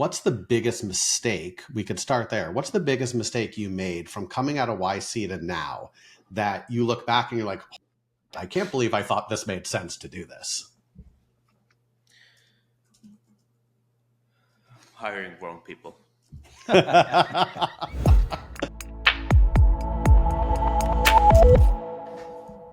what's the biggest mistake? We could start there. What's the biggest mistake you made from coming out of YC to now that you look back and you're like, I can't believe I thought this made sense to do this? Hiring wrong people.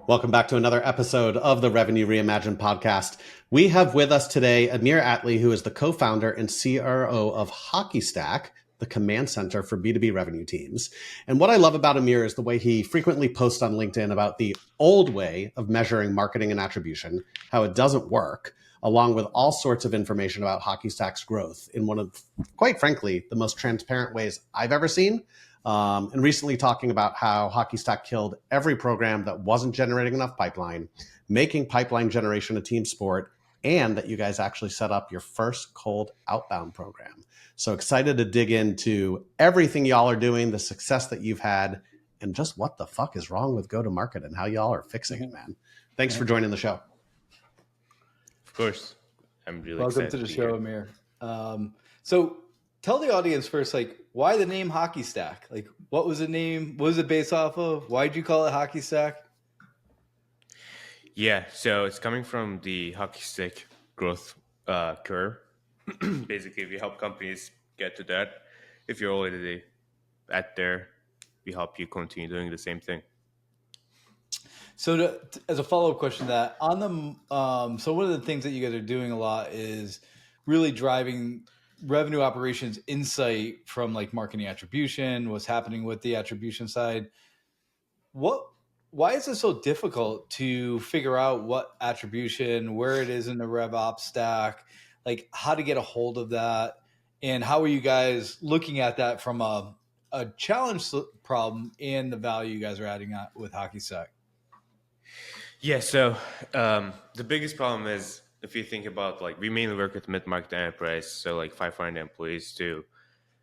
Welcome back to another episode of the Revenue Reimagined podcast. We have with us today Emir Atli, who is the co-founder and CRO of HockeyStack, the command center for B2B revenue teams. And what I love about Emir is the way he frequently posts on LinkedIn about the old way of measuring marketing and attribution, how it doesn't work, along with all sorts of information about HockeyStack's growth in one of, quite frankly, the most transparent ways I've ever seen. And recently talking about how HockeyStack killed every program that wasn't generating enough pipeline, making pipeline generation a team sport, and that you guys actually set up your first cold outbound program. So excited to dig into everything y'all are doing, the success that you've had, and just what the fuck is wrong with go-to-market and how y'all are fixing it, man. Thanks for joining the show. Of course. I'm really Welcome excited to the be show, here. Amir. So tell the audience first, why the name HockeyStack? What was the name? What was it based off of? Why'd you call it HockeyStack? Yeah, so it's coming from the hockey stick growth curve. Basically, we help companies get to that. If you're already at there, we help you continue doing the same thing. So as a follow-up question to that, on the so one of the things that you guys are doing a lot is really driving revenue operations insight from marketing attribution, what's happening with the attribution side. Why is it so difficult to figure out what attribution, where it is in the RevOps stack, how to get a hold of that, and how are you guys looking at that from a challenge problem and the value you guys are adding with HockeyStack? Yeah, so the biggest problem is if you think about we mainly work with mid-market enterprise, so 500 employees to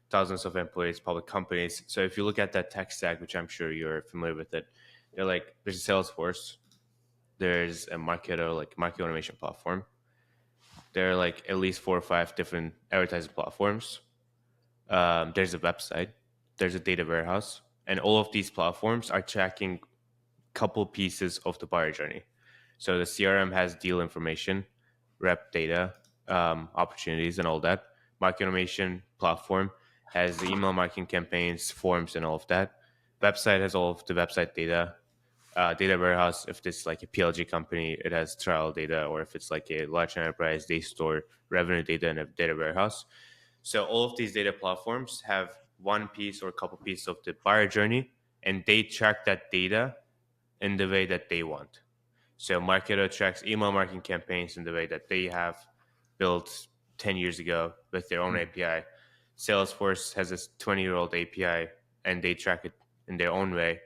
thousands of employees, public companies. So if you look at that tech stack, which I'm sure you're familiar with it, they're there's a Salesforce, there's a Marketo, market automation platform. There are at least 4 or 5 different advertising platforms. There's a website, there's a data warehouse, and all of these platforms are tracking couple pieces of the buyer journey. So the CRM has deal information, rep data, opportunities, and all that. Market automation platform has the email marketing campaigns, forms, and all of that. Website has all of the website data. Data warehouse, if it's a PLG company, it has trial data, or if it's a large enterprise, they store revenue data in a data warehouse. So all of these data platforms have one piece or a couple pieces of the buyer journey, and they track that data in the way that they want. So Marketo tracks email marketing campaigns in the way that they have built 10 years ago with their own API. Salesforce has this 20-year-old API, and they track it in their own way.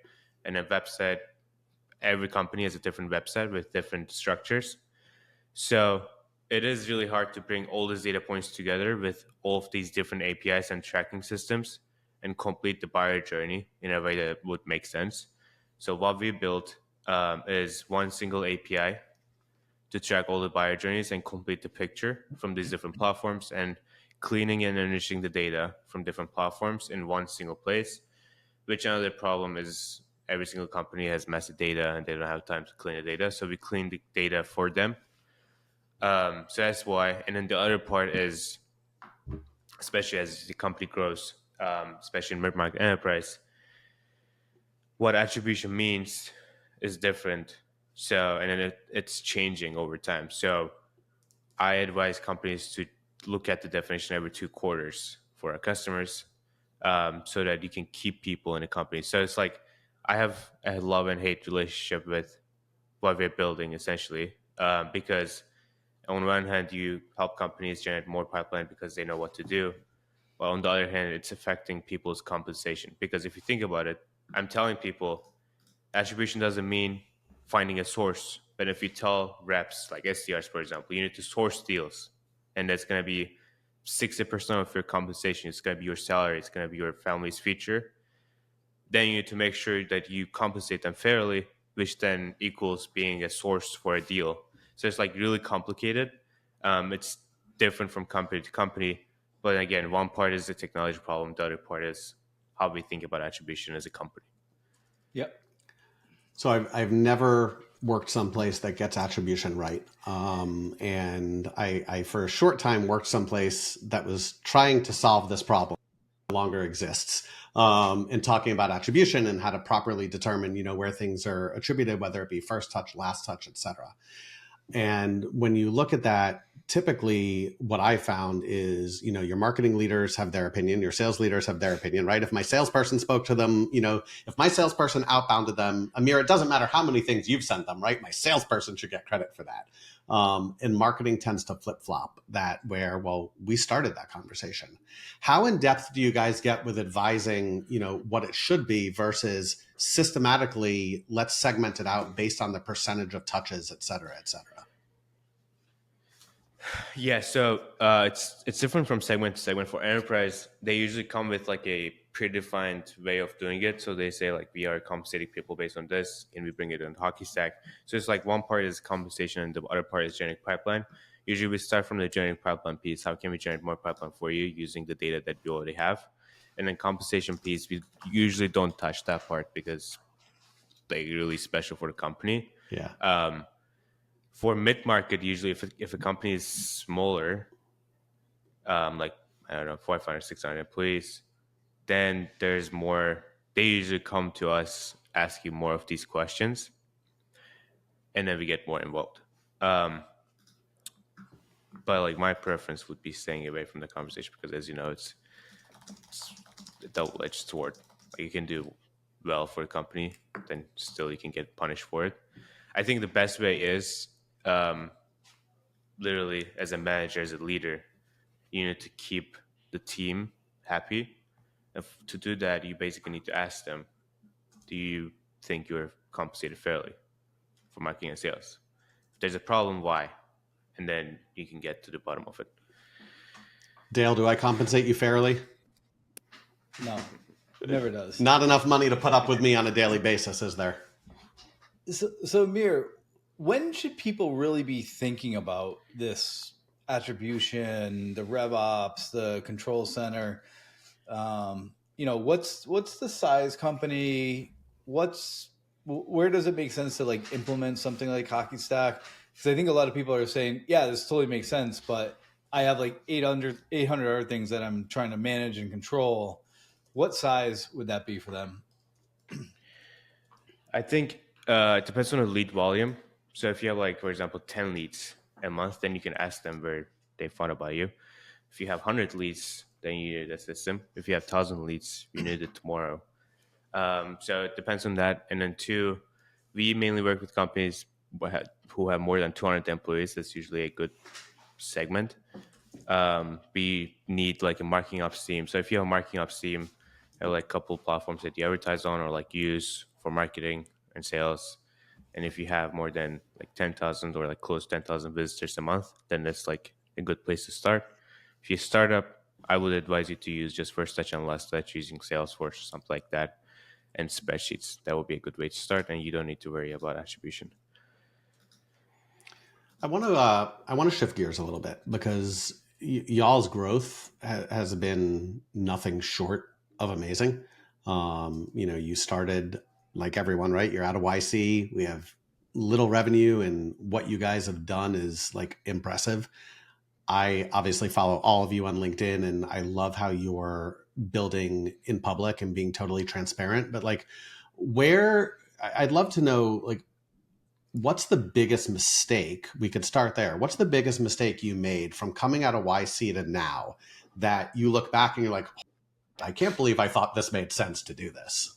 And a website, every company has a different website with different structures. So it is really hard to bring all these data points together with all of these different APIs and tracking systems and complete the buyer journey in a way that would make sense. So what we built is one single API to track all the buyer journeys and complete the picture from these different platforms, and cleaning and enriching the data from different platforms in one single place, which another problem is every single company has messy data and they don't have time to clean the data. So we clean the data for them. So that's why. And then the other part is, especially as the company grows, especially in mid-market enterprise, what attribution means is different. So, and then it's changing over time. So I advise companies to look at the definition every 2 quarters for our customers, so that you can keep people in a company. So it's I have a love and hate relationship with what we're building, essentially, because on one hand, you help companies generate more pipeline because they know what to do. But on the other hand, it's affecting people's compensation. Because if you think about it, I'm telling people attribution doesn't mean finding a source. But if you tell reps, like SDRs, for example, you need to source deals, and that's going to be 60% of your compensation. It's going to be your salary. It's going to be your family's future. Then you need to make sure that you compensate them fairly, which then equals being a source for a deal. So it's really complicated. It's different from company to company. But again, one part is the technology problem. The other part is how we think about attribution as a company. Yep. So I've never worked someplace that gets attribution right. And I, for a short time, worked someplace that was trying to solve this problem. No longer exists. And talking about attribution and how to properly determine, where things are attributed, whether it be first touch, last touch, etc. And when you look at that, typically what I found is, your marketing leaders have their opinion, your sales leaders have their opinion, right? If my salesperson spoke to them, if my salesperson outbounded them, Amir, it doesn't matter how many things you've sent them, right? My salesperson should get credit for that. And marketing tends to flip flop that where, well, we started that conversation. How in depth do you guys get with advising, what it should be versus systematically, let's segment it out based on the percentage of touches, et cetera, et cetera? Yeah, so it's different from segment to segment. For enterprise, they usually come with like a predefined way of doing it. So they say like, we are compensating people based on this. Can we bring it in HockeyStack? So it's like one part is compensation and the other part is generating pipeline. Usually we start from the generating pipeline piece. How can we generate more pipeline for you using the data that we already have? And then compensation piece, we usually don't touch that part because they're really special for the company. Yeah. For mid-market, usually if a company is smaller, like, I don't know, 500, 600 employees, then there's more, they usually come to us asking more of these questions, and then we get more involved. But like my preference would be staying away from the conversation because, as you know, it's a double-edged sword. Like, you can do well for the company, then still you can get punished for it. I think the best way is literally as a manager, as a leader, you need to keep the team happy. And to do that, you basically need to ask them, do you think you're compensated fairly for marketing and sales? If there's a problem, why? And then you can get to the bottom of it. Dale, do I compensate you fairly? No, never does. Not enough money to put up with me on a daily basis, is there? So Amir, when should people really be thinking about this attribution, the rev ops, the control center? What's the size company? Where does it make sense to like implement something like HockeyStack? Because I think a lot of people are saying, yeah, this totally makes sense, but I have like 800 other things that I'm trying to manage and control. What size would that be for them? I think it depends on the lead volume. So if you have, like, for example, 10 leads a month, then you can ask them where they found about you. If you have 100 leads, then you need a system. If you have 1,000 leads, you need it tomorrow. So it depends on that. And then two, we mainly work with companies who have more than 200 employees. That's usually a good segment. We need like a marketing ops team. So if you have a marketing ops team, there are like a couple of platforms that you advertise on or like use for marketing and sales. And if you have more than like 10,000 or like close to 10,000 visitors a month, then that's like a good place to start. If you start up, I would advise you to use just first touch and last touch using Salesforce or something like that, and spreadsheets. That would be a good way to start, and you don't need to worry about attribution. I want to shift gears a little bit because y'all's growth has been nothing short of amazing. You started like everyone, right? You're out of YC. We have little revenue, and what you guys have done is like impressive. I obviously follow all of you on LinkedIn, and I love how you're building in public and being totally transparent. But like, I'd love to know, like, what's the biggest mistake? We could start there. What's the biggest mistake you made from coming out of YC to now that you look back and you're like, I can't believe I thought this made sense to do this?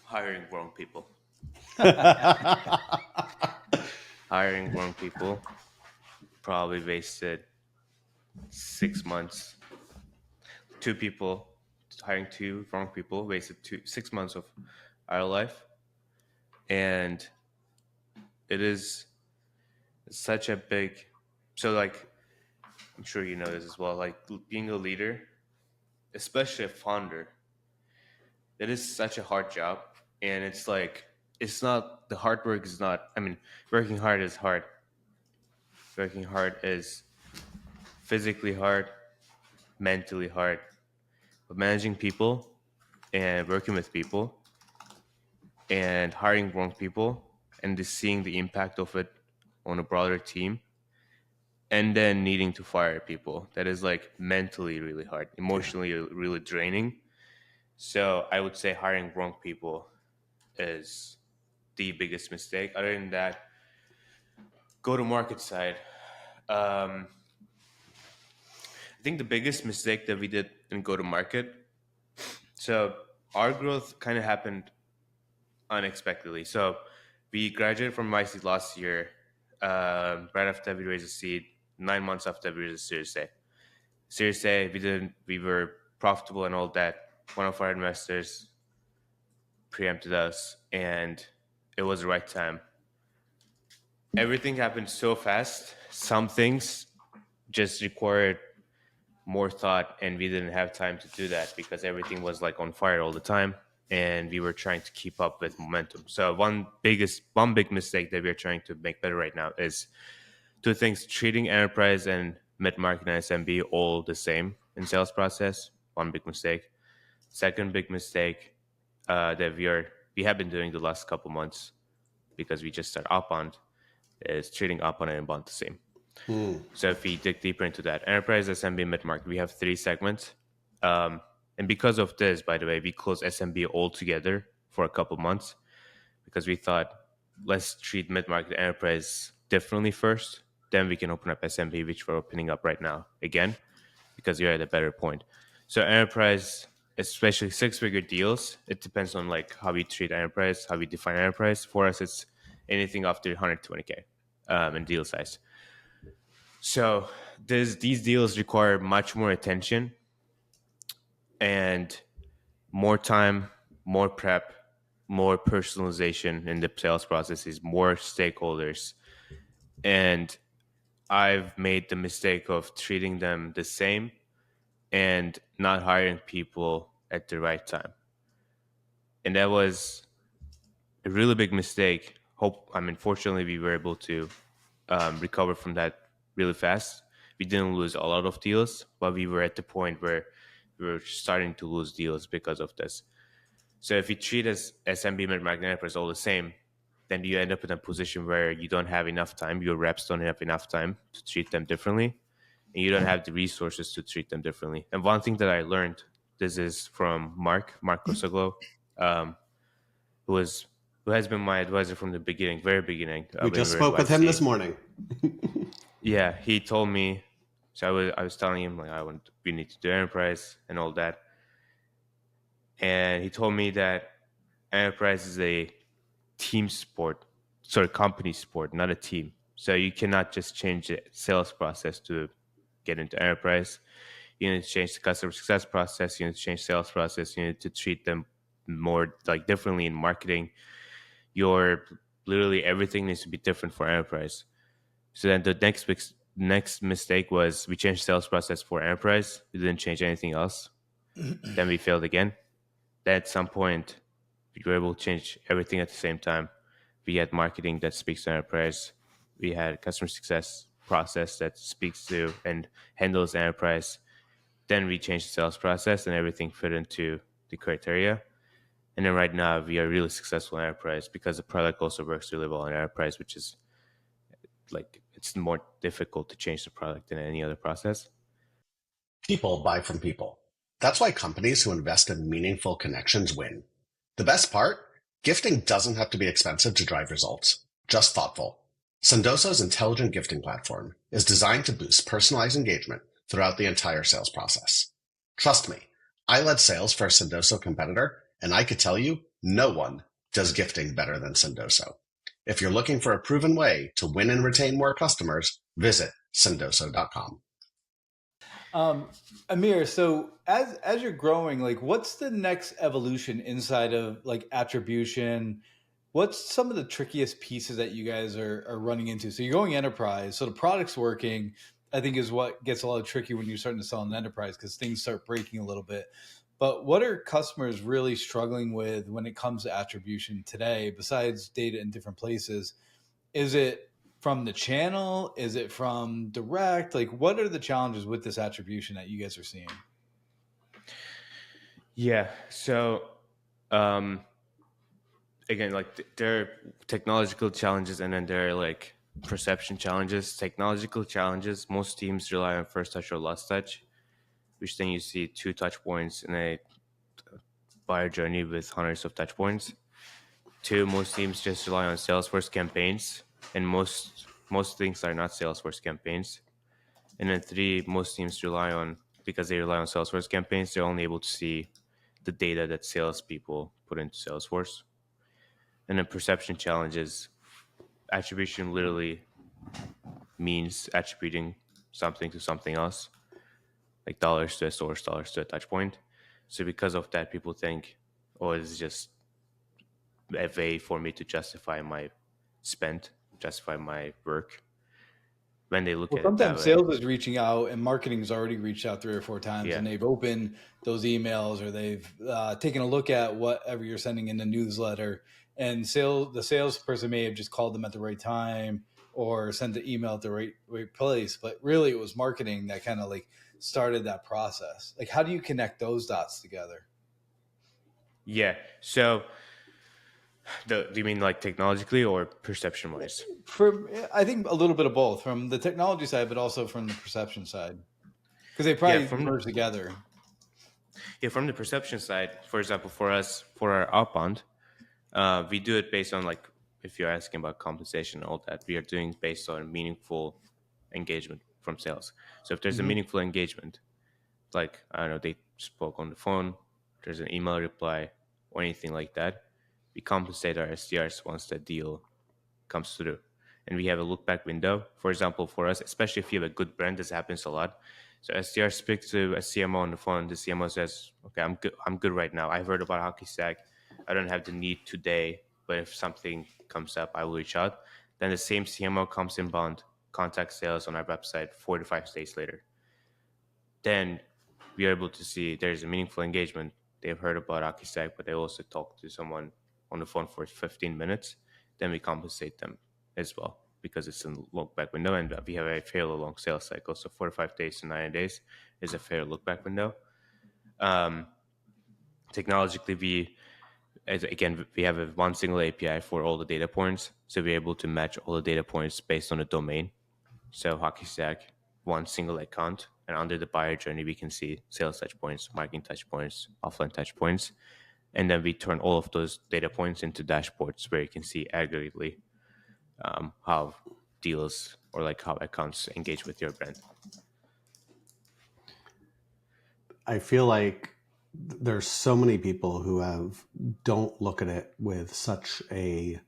Hiring wrong people. Hiring wrong people probably wasted 6 months. Hiring two wrong people wasted 6 months of our life. And it is such a big, so like, I'm sure you know this as well, like being a leader, especially a founder, it is such a hard job. And it's like, it's not, the hard work is not, I mean, working hard is hard, working hard is physically hard, mentally hard, but managing people and working with people and hiring wrong people and just seeing the impact of it on a broader team and then needing to fire people, that is like mentally really hard, emotionally really draining. So I would say hiring wrong people is the biggest mistake. Other than that, go to market side. um, I think the biggest mistake that we did in go to market, so our growth kind of happened unexpectedly. So we graduated from YC last year, right after we raised a seed, 9 months after we raised a Series A. Series A, we were profitable and all that. One of our investors preempted us, and it was the right time. Everything happened so fast. Some things just required more thought, and we didn't have time to do that because everything was like on fire all the time, and we were trying to keep up with momentum. So one big mistake that we're trying to make better right now is two things: treating enterprise and mid-market and SMB all the same in sales process. One big mistake. Second big mistake that we have been doing the last couple months, because we just started outbound, is treating outbound and inbound the same. So if we dig deeper into that, enterprise, SMB, mid-market, we have 3 segments. And because of this, by the way, we closed SMB all together for a couple months because we thought, let's treat mid-market enterprise differently first. Then we can open up SMB, which we're opening up right now again, because you're at a better point. So enterprise, especially 6-figure deals, it depends on like how we treat enterprise, how we define enterprise. For us, it's anything after 120K in deal size. So these deals require much more attention and more time, more prep, more personalization in the sales processes, more stakeholders. And I've made the mistake of treating them the same and not hiring people at the right time. And that was a really big mistake. Fortunately, we were able to recover from that really fast. We didn't lose a lot of deals, but we were at the point where we were starting to lose deals because of this. So if you treat as SMB, mid-market, enterprise all the same, then you end up in a position where you don't have enough time. Your reps don't have enough time to treat them differently, and you don't have the resources to treat them differently. And one thing that I learned, this is from Mark Kosoglo, who has been my advisor from the beginning, very beginning. We just spoke with him this morning. Yeah, he told me. So I was telling him like we need to do enterprise and all that, and he told me that enterprise is a team sport, company sport, not a team. So you cannot just change the sales process to get into enterprise. You need to change the customer success process. You need to change sales process. You need to treat them more like differently in marketing. Literally everything needs to be different for enterprise. So then the next mistake was we changed sales process for enterprise. We didn't change anything else. Then we failed again. Then at some point, we were able to change everything at the same time. We had marketing that speaks to enterprise. We had customer success process that speaks to and handles enterprise. Then we changed the sales process and everything fit into the criteria. And then right now we are really successful in enterprise because the product also works really well in enterprise, which is like it's more difficult to change the product than any other process. People buy from people. That's why companies who invest in meaningful connections win. The best part? Gifting doesn't have to be expensive to drive results, just thoughtful. Sendoso's intelligent gifting platform is designed to boost personalized engagement throughout the entire sales process. Trust me, I led sales for a Sendoso competitor, and I could tell you, no one does gifting better than Sendoso. If you're looking for a proven way to win and retain more customers, visit sendoso.com. Emir, so as you're growing, like what's the next evolution inside of like attribution? What's some of the trickiest pieces that you guys are running into? So you're going enterprise, so the product's working, I think is what gets a lot tricky when you're starting to sell an enterprise because things start breaking a little bit. But what are customers really struggling with when it comes to attribution today, besides data in different places? Is it from the channel? Is it from direct? Like, what are the challenges with this attribution that you guys are seeing? Yeah. So, again, like there are technological challenges and then there are like perception challenges. Technological challenges, most teams rely on first touch or last touch, which then you see 2 touch points in a buyer journey with hundreds of touch points. 2, most teams just rely on Salesforce campaigns, and most things are not Salesforce campaigns. And then 3, most teams rely on, because they rely on Salesforce campaigns, they're only able to see the data that salespeople put into Salesforce. And then perception challenges, attribution literally means attributing something to something else, like dollars to a source, dollars to a touch point. So because of that, people think, oh, it's just a way for me to justify my spend, justify my work. When they look Well, at it that sometimes way, sales is reaching out and marketing's already reached out 3 or 4 times yeah, and they've opened those emails or they've taken a look at whatever you're sending in the newsletter, and the salesperson may have just called them at the right time or sent the email at the right place. But really it was marketing that kind of like started that process. Like, how do you connect those dots together? yeah. So, do you mean like technologically or perception wise? I think a little bit of both from the technology side, but also from the perception side, because they Yeah, probably merge together. from the perception side, for example, for us, for our outbound, we do it based on, like, if you're asking about compensation and all that, we are doing based on meaningful engagement from sales. So if there's a meaningful engagement, like, I don't know, they spoke on the phone, there's an email reply or anything like that, we compensate our SDRs once that deal comes through. And we have a look back window. For example, for us, especially if you have a good brand, this happens a lot. So SDR speaks to a CMO on the phone. The CMO says, okay, I'm good right now. I've heard about HockeyStack. I don't have the need today, but if something comes up, I will reach out. Then the same CMO comes inbound, contacts sales on our website 4 to 5 days later. Then we are able to see there's a meaningful engagement. They've heard about HockeyStack, but they also talked to someone on the phone for 15 minutes. Then we compensate them as well because it's a look back window and we have a fairly long sales cycle. So 4 to 5 days to 90 days is a fair look back window. Technologically, we have one single API for all the data points. So we're able to match all the data points based on the domain. So HockeyStack, one single account, and under the buyer journey, we can see sales touch points, marketing touch points, offline touch points. And then we turn all of those data points into dashboards where you can see aggregately how deals or like how accounts engage with your brand. I feel like there's so many people who don't look at it with such a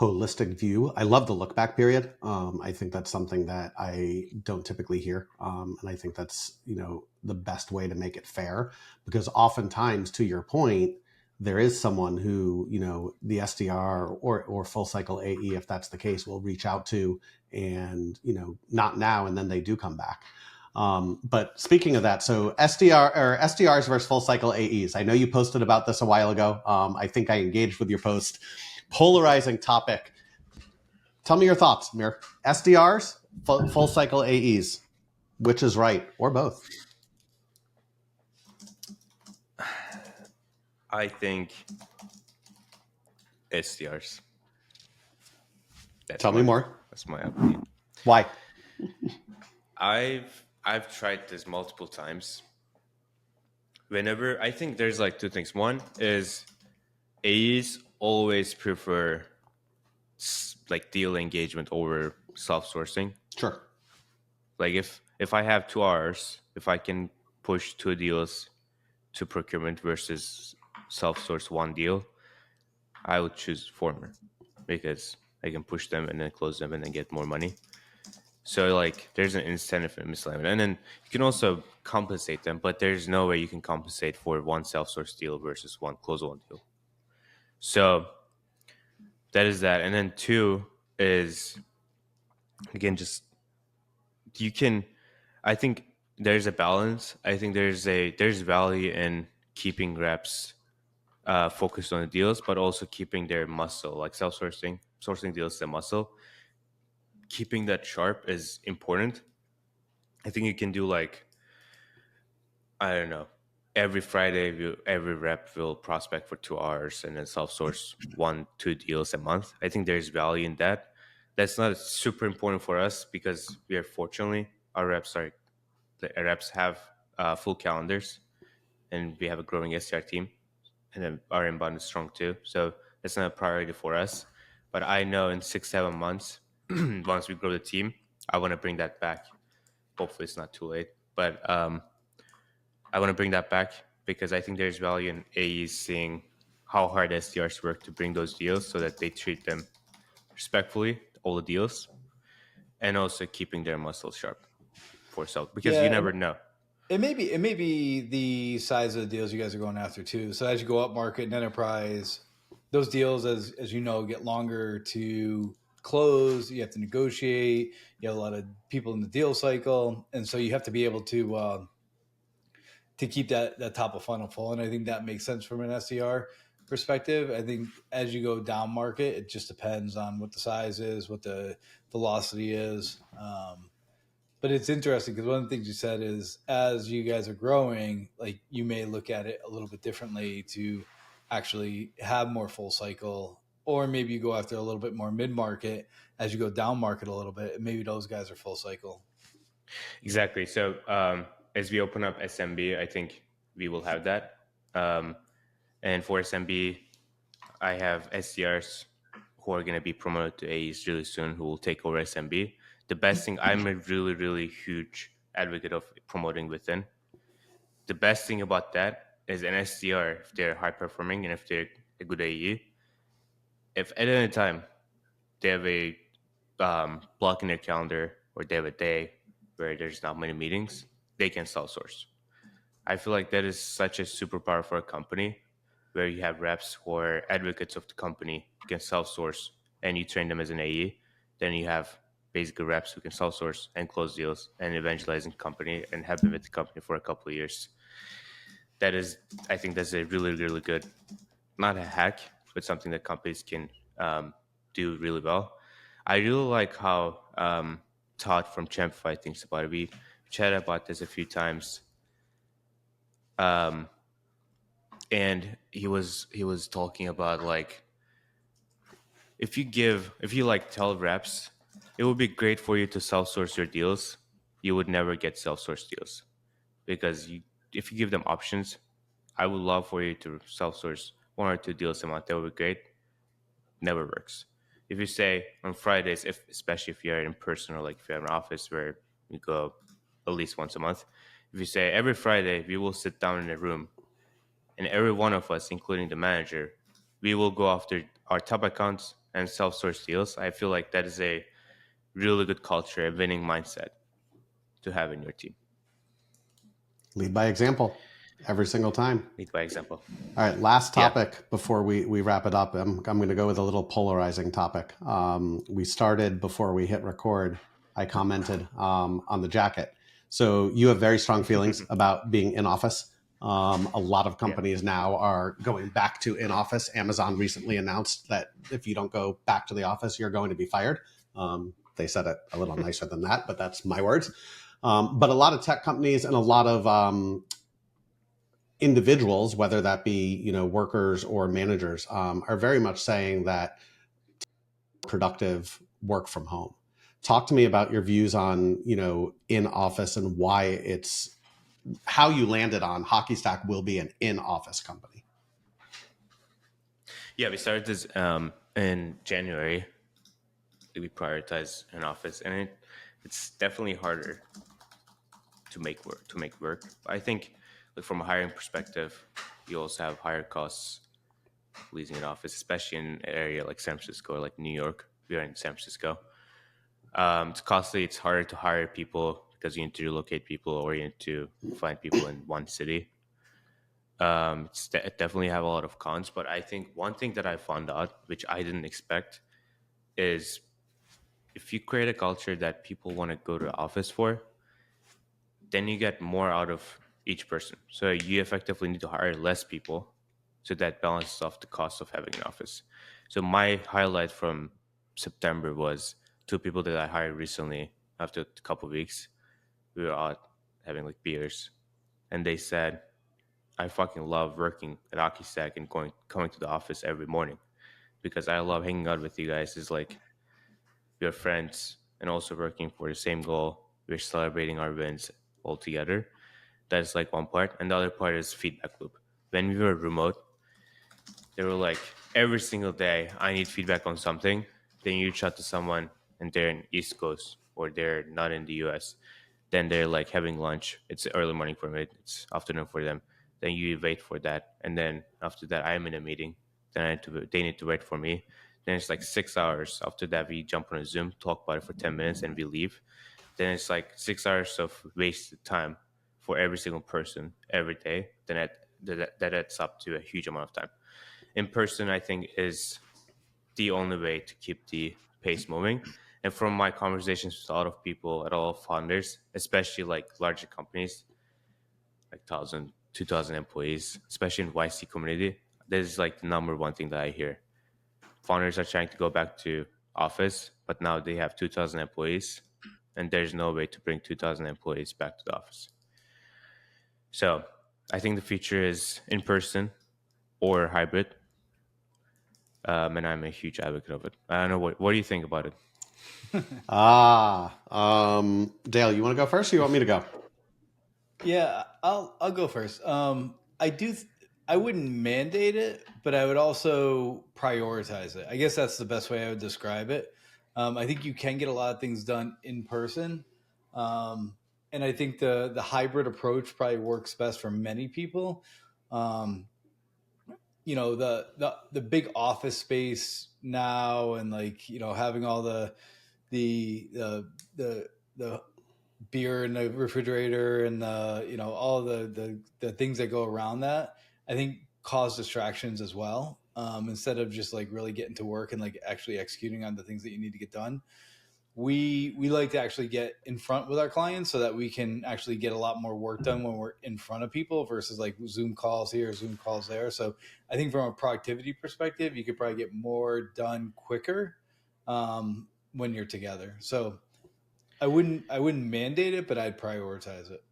holistic view. I love the look back period. I think that's something that I don't typically hear. And I think that's, the best way to make it fair, because oftentimes, to your point, there is someone who, the SDR or full cycle AE, if that's the case, will reach out to and, not now, and then they do come back. But speaking of that, so SDRs versus full cycle AEs. I know you posted about this a while ago. I think I engaged with your post. Polarizing topic. Tell me your thoughts, Amir. SDRs, full cycle AEs. Which is right, or both? I think SDRs. Tell me more. That's my opinion. Why? I've tried this multiple times. Whenever, I think there's like 2 things. One is AEs always prefer like deal engagement over self-sourcing. Sure. Like if I have 2 hours, if I can push 2 deals to procurement versus self-source 1 deal, I would choose former because I can push them and then close them and then get more money. So like there's an incentive in misalignment. And then you can also compensate them, but there's no way you can compensate for 1 self-source deal versus 1 close 1 deal. So that is that. And then 2 is, again, just you can, I think there's a balance. I think there's value in keeping reps focused on the deals, but also keeping their muscle, like sourcing deals, the muscle. keeping that sharp is important. I think you can do like, I don't know, every Friday, every rep will prospect for 2 hours and then self-source 1-2 deals a month. I think there's value in that. That's not super important for us because we are fortunately, the reps have full calendars and we have a growing SDR team and then our inbound is strong too. So that's not a priority for us. But I know in 6-7 months, once we grow the team, I want to bring that back. Hopefully it's not too late. But I want to bring that back because I think there's value in AEs seeing how hard SDRs work to bring those deals so that they treat them respectfully, all the deals, and also keeping their muscles sharp for self because you Yeah, never know. it may be the size of the deals you guys are going after too. So as you go up market and enterprise, those deals, as you know, get longer to close. You have to negotiate. You have a lot of people in the deal cycle, and so you have to be able to keep that top of funnel full. And I think that makes sense from an SDR perspective. I think as you go down market, it just depends on what the size is, what the velocity is. But it's interesting because one of the things you said is as you guys are growing, like you may look at it a little bit differently to actually have more full cycle, or maybe you go after a little bit more mid market as you go down market a little bit. And maybe those guys are full cycle. Exactly. So as we open up SMB, I think we will have that. And for SMB, I have SDRs who are going to be promoted to AEs really soon who will take over SMB. The best thing, I'm a really, really huge advocate of promoting within. The best thing about that is an SDR, if they're high performing and if they're a good AE, if at any time they have a block in their calendar or they have a day where there's not many meetings, they can self-source. I feel like that is such a superpower for a company where you have reps who are advocates of the company who can self-source and you train them as an AE. Then you have basically reps who can self-source and close deals and evangelizing company and have been with the company for a couple of years. That is, I think that's a really, really good, not a hack, but something that companies can do really well. I really like how Todd from Champify thinks about it. We chatted about this a few times. And he was talking about like if you like tell reps it would be great for you to self-source your deals, you would never get self-source deals because if you give them options, I would love for you to self-source 1 or 2 deals a month. That would be great. Never works. If you say on Fridays, especially if you're in person or like if you have an office where you go at least once a month, if you say every Friday we will sit down in a room and every one of us, including the manager, we will go after our top accounts and self-source deals. I feel like that is a really good culture, a winning mindset to have in your team. Lead by example every single time. Lead by example. All right, last topic before we wrap it up. I'm going to go with a little polarizing topic. We started before we hit record. I commented on the jacket. So you have very strong feelings about being in office. A lot of companies now are going back to in office. Amazon recently announced that if you don't go back to the office, you're going to be fired. They said it a little nicer than that, but that's my words. But a lot of tech companies and a lot of individuals, whether that be workers or managers, are very much saying that productive work from home. Talk to me about your views on in office and why it's how you landed on HockeyStack will be an in office company. Yeah, we started this in January. We prioritize an office, and it's definitely harder to make work. I think from a hiring perspective, you also have higher costs leasing an office, especially in an area like San Francisco or like New York. We are in San Francisco. It's costly. It's harder to hire people because you need to relocate people or you need to find people in one city. It definitely have a lot of cons, but I think one thing that I found out, which I didn't expect, is if you create a culture that people want to go to the office for, then you get more out of each person. So you effectively need to hire less people so that balances off the cost of having an office. So my highlight from September was two people that I hired recently, after a couple of weeks, we were out having like beers, and they said, I fucking love working at HockeyStack and coming to the office every morning because I love hanging out with you guys. It's like we're friends and also working for the same goal. We're celebrating our wins all together. That's like one part. And the other part is feedback loop. When we were remote, they were like, every single day, I need feedback on something. Then you reach out to someone and they're in East Coast or they're not in the US. Then they're like having lunch. It's early morning for me. It's afternoon for them. Then you wait for that. And then after that, I'm in a meeting. Then they need to wait for me. Then it's like 6 hours. After that, we jump on a Zoom, talk about it for 10 minutes, and we leave. Then it's like 6 hours of wasted time for every single person every day. Then that adds up to a huge amount of time. In person, I think, is the only way to keep the pace moving. And from my conversations with a lot of people, a lot of founders, especially like larger companies, like 1,000, 2,000 employees, especially in YC community, this is like the number one thing that I hear. Founders are trying to go back to office, but now they have 2,000 employees, and there's no way to bring 2,000 employees back to the office. So I think the future is in person or hybrid. And I'm a huge advocate of it. I don't know what do you think about it? Dale, you want to go first or you want me to go? Yeah, I'll go first. I wouldn't mandate it, but I would also prioritize it. I guess that's the best way I would describe it. I think you can get a lot of things done in person, and I think the hybrid approach probably works best for many people. The big office space now, and like having all the beer in the refrigerator and all the things that go around that, I think cause distractions as well, instead of just like really getting to work and like actually executing on the things that you need to get done. We like to actually get in front with our clients so that we can actually get a lot more work done when we're in front of people versus like Zoom calls here, Zoom calls there. So I think from a productivity perspective, you could probably get more done quicker when you're together. So I wouldn't mandate it, but I'd prioritize it.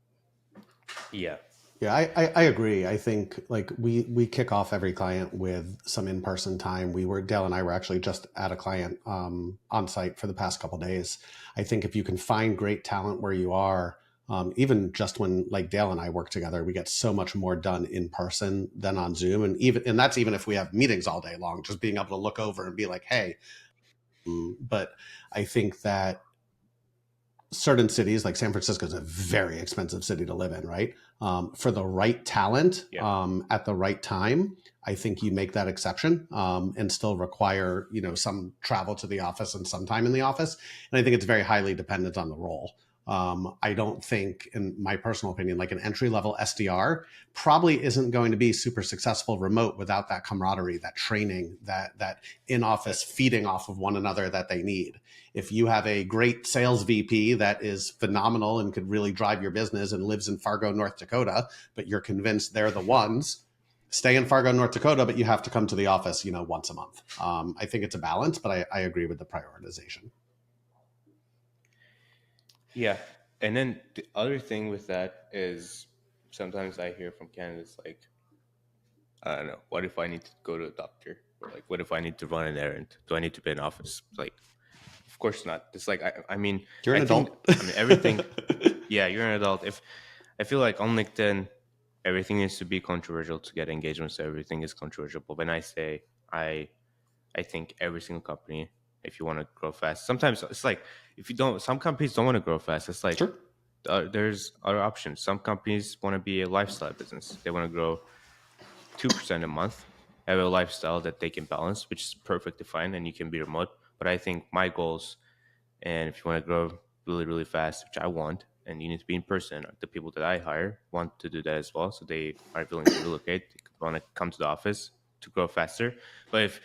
Yeah. Yeah, I agree. I think like we kick off every client with some in-person time. Dale and I were actually just at a client on site for the past couple of days. I think if you can find great talent where you are, even just when like Dale and I work together, we get so much more done in person than on Zoom. And that's even if we have meetings all day long, just being able to look over and be like, hey. But I think that certain cities like San Francisco is a very expensive city to live in, right? For the right talent, at the right time, I think you make that exception and still require, some travel to the office and some time in the office. And I think it's very highly dependent on the role. I don't think, in my personal opinion, like an entry-level SDR probably isn't going to be super successful remote without that camaraderie, that training, that in-office feeding off of one another that they need. If you have a great sales VP that is phenomenal and could really drive your business and lives in Fargo, North Dakota, but you're convinced they're the ones, stay in Fargo, North Dakota, but you have to come to the office, once a month. I think it's a balance, but I agree with the prioritization. Yeah. And then the other thing with that is sometimes I hear from candidates like, I don't know, what if I need to go to a doctor? Or like, what if I need to run an errand? Do I need to be in office? Like, of course not. It's like, I mean, You're an adult. Everything. Yeah, you're an adult. If I feel like on LinkedIn, everything needs to be controversial to get engagement. So everything is controversial. But when I say I think every single company, if you want to grow fast, sometimes it's like if you don't, some companies don't want to grow fast. It's like, sure. There's other options. Some companies want to be a lifestyle business. They want to grow 2% a month, have a lifestyle that they can balance, which is perfectly fine, and you can be remote. But I think my goals, and if you want to grow really, really fast, which I want, and you need to be in person, the people that I hire want to do that as well. So they are willing to relocate, they want to come to the office to grow faster. But if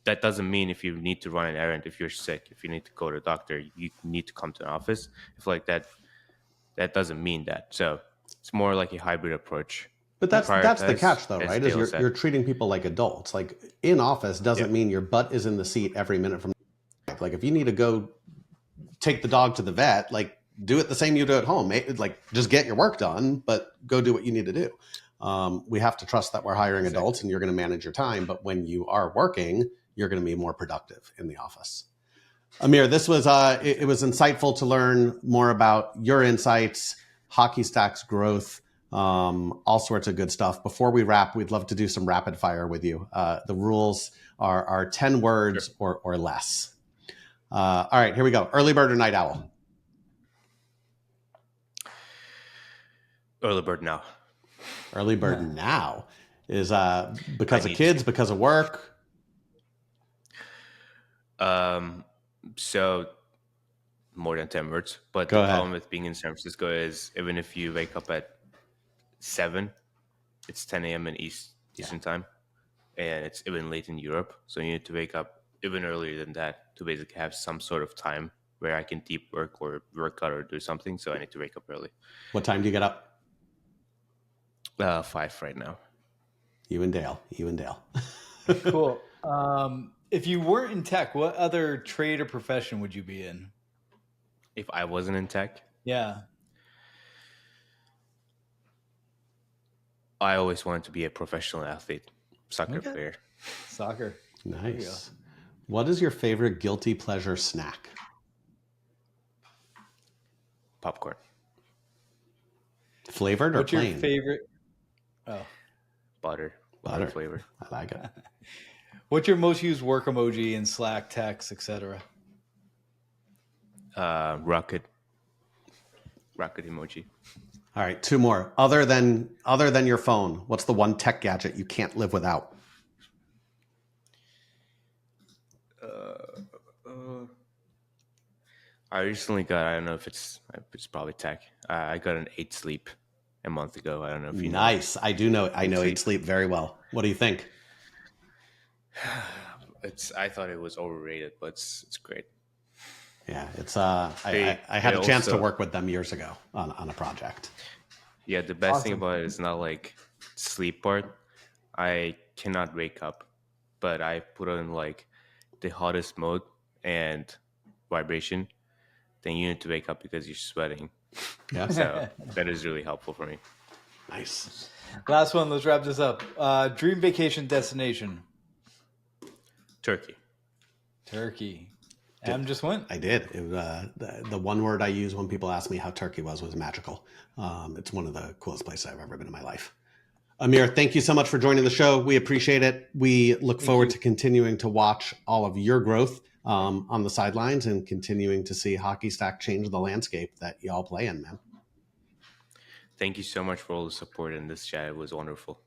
that doesn't mean if you need to run an errand, if you're sick, if you need to go to the doctor, you need to come to an office. If like that doesn't mean that. So it's more like a hybrid approach. But that's the catch, though, right? Is you're treating people like adults. Like in office doesn't mean your butt is in the seat every minute from. Like if you need to go take the dog to the vet, like do it the same you do at home. Like just get your work done, but go do what you need to do. We have to trust that we're hiring adults and you're going to manage your time. But when you are working, you're going to be more productive in the office. Amir, this was it was insightful to learn more about your insights, HockeyStack's growth, all sorts of good stuff. Before we wrap, we'd love to do some rapid fire with you. The rules are 10 words or less. All right, here we go. Early bird or night owl? Early bird now. Early bird now is because of kids, because of work. So more than 10 words, but Go the ahead. problem with being in San Francisco is even if you wake up at 7, it's 10 a.m. in Eastern time, and it's even late in Europe. So you need to wake up even earlier than that to basically have some sort of time where I can deep work or work out or do something. So I need to wake up early. What time do you get up? 5 right now. You and Dale. Cool. If you weren't in tech, what other trade or profession would you be in? If I wasn't in tech? Yeah. I always wanted to be a professional athlete, soccer player. Soccer. Nice. What is your favorite guilty pleasure snack? Popcorn. Flavored or What's plain? your favorite? Oh, Butter flavor. I like it. What's your most used work emoji in Slack, text, etc.? Rocket emoji. All right, 2 more. Other than your phone, what's the one tech gadget you can't live without? I recently got, I don't know if it's probably tech. I got an 8 Sleep a month ago. I don't know if you know. Nice. I do know. I know 8 Sleep very well. What do you think? I thought it was overrated, but it's great. Yeah, it's I had a chance to work with them years ago on a project. Yeah, the best thing about it is not like sleep part. I cannot wake up, but I put on like the hottest mode and vibration. Then you need to wake up because you're sweating. Yeah. So that is really helpful for me. Nice. Last one. Let's wrap this up. Dream vacation destination. Turkey. Adam just went. I did. The one word I use when people ask me how Turkey was magical. It's one of the coolest places I've ever been in my life. Amir, thank you so much for joining the show. We appreciate it. We look forward to continuing to watch all of your growth on the sidelines and continuing to see HockeyStack change the landscape that y'all play in, man. Thank you so much for all the support in this chat. It was wonderful.